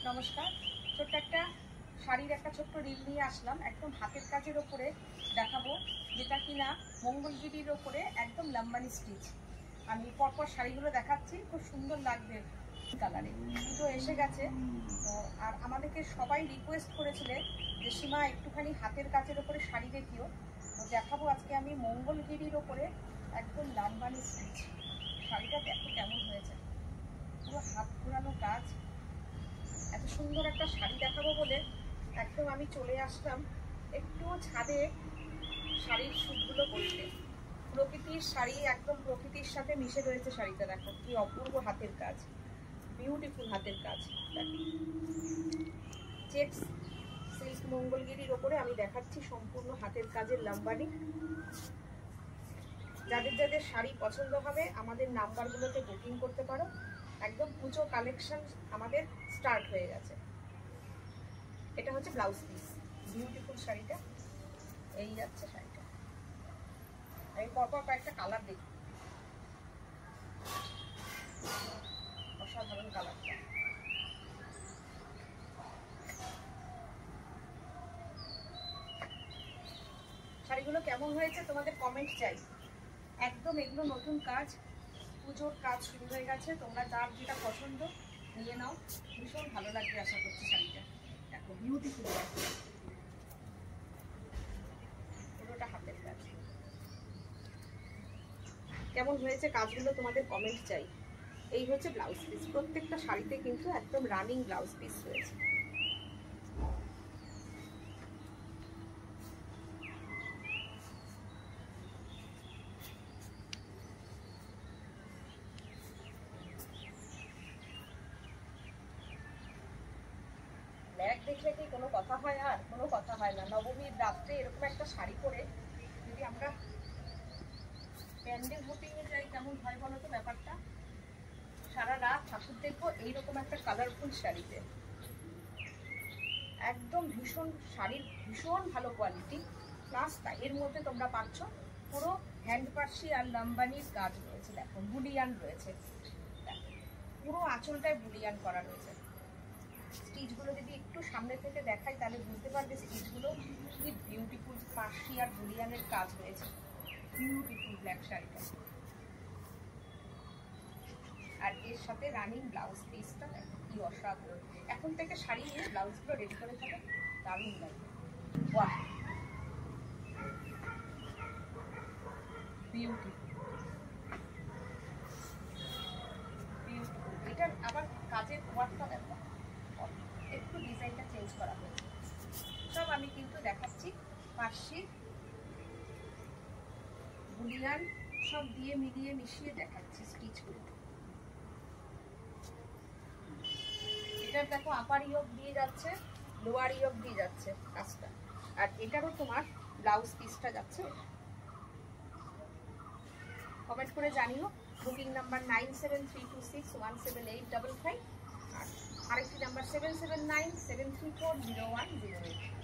নমস্কার। ছোট্ট একটা শাড়ির একটা ছোট্ট রিল নিয়ে আসলাম, একদম হাতের কাজের ওপরে দেখাবো, যেটা কিনা মঙ্গলগিরির ওপরে একদম লাম্বানি স্টিচ। আমি পরপর শাড়িগুলো দেখাচ্ছি, খুব সুন্দর লাগবে কালারে। পুজো এসে গেছে তো, আর আমাদেরকে সবাই রিকোয়েস্ট করেছিলে যে সীমা একটুখানি হাতের কাজের ওপরে শাড়ি দেখিও, তো দেখাবো আজকে আমি মঙ্গলগিরির ওপরে একদম লাম্বানি স্টিচ। শাড়িটা দেখো কেমন হয়েছে, পুরো হাত ঘোরানো কাজ। এত সুন্দর একটা শাড়ি দেখাবো বলে একদম আমি চলে আসলাম একটু ছাদে শাড়ির শ্যুটগুলো করতে। প্রকৃতির শাড়ি, একদম প্রকৃতির সাথে মিশে রয়েছে শাড়িটা। দেখো কি অপূর্ব হাতের কাজ, বিউটিফুল হাতের কাজ। চেক্স সিল্ক মঙ্গলগিরির ওপরে আমি দেখাচ্ছি সম্পূর্ণ হাতের কাজের লাম্বানি। যাদের যাদের শাড়ি পছন্দ হবে আমাদের নাম্বারগুলোতে বুকিং করতে পারো। একদম পুজো কালেকশন আমাদের স্টার্ট হয়ে গেছে। এটা হচ্ছে ব্লাউজ পিস, বিউটিফুল শাড়িটা। এই যাচ্ছে শাড়িটা, আমি পরপর কয়েকটা কালার দেখি, অসাধারণ কালারটা। শাড়িগুলো কেমন হয়েছে তোমাদের কমেন্ট চাই। একদম এগুলো নতুন কাজ, পুজোর কাজ শুরু হয়ে গেছে। তোমরা যার যেটা পছন্দ নিয়ে নাও, ভীষণ ভালো লাগবে আশা করছি শাড়িটা। দেখো বিউটিফুল লাগছে, পুরোটা হাতের কাজ। কেমন হয়েছে কাজগুলো তোমাদের কমেন্ট চাই। এই হচ্ছে ব্লাউজ পিস, প্রত্যেকটা শাড়িতে কিন্তু একদম রানিং ব্লাউজ পিস রয়েছে। ব্যাগ দেখলে কি কোনো কথা হয়? আর কোনো কথা হয় না। নবমীর রাত্রে এরকম একটা শাড়ি পরে যদি আমরা প্যান্ডেল হোপিংয়ে যাই কেমন হয় বলো তো ব্যাপারটা। সারা রাত ঠাকুর দেখবো এইরকম একটা কালারফুল শাড়িতে। একদম ভীষণ শাড়ির ভীষণ ভালো কোয়ালিটি, প্লাস এর মধ্যে তোমরা পাচ্ছ পুরো হ্যান্ড পার্সি আর লাম্বানির কাজ রয়েছে। দেখো বুলিয়ান রয়েছে, পুরো আঁচলটায় বুলিয়ান করা রয়েছে। স্টিচগুলো যদি একটু সামনে থেকে দেখাই তাহলে বুঝতে পারবে স্টিচগুলো কি বিউটিফুল পার্সি আর বুলিয়ানের কাজ হয়েছে। বিউটিফুল ব্ল্যাক শাড়িটা, আর এর সাথে রানিং ব্লাউজ পিসটা দেখো কি অসাধারণ। এখন থেকে শাড়ি নিয়ে ব্লাউজগুলো রেডি করে থাকে, দারুণ লাগবে। বাহ, বিউটিফুল বিউটিফুল। এটার আবার কাজের ওয়ার্কটা দেখো, একটু ডিজাইনটা চেঞ্জ করা হয়েছে। সব আমি কিন্তু দেখাচ্ছি পার্সি বুলিয়ান সব দিয়ে মিলিয়ে মিশিয়ে দেখাচ্ছি স্টিচগুলো। এটার দেখো আপার ইয়োগ দিয়ে যাচ্ছে, লোয়ার ইয়োগ দিয়ে যাচ্ছে কাজটা, আর এটারও তোমার ব্লাউজ পিসটা যাচ্ছে। কমেন্ট করে জানিও। বুকিং নাম্বার 9732617855, আর আরেকটি নাম্বার 7797340108।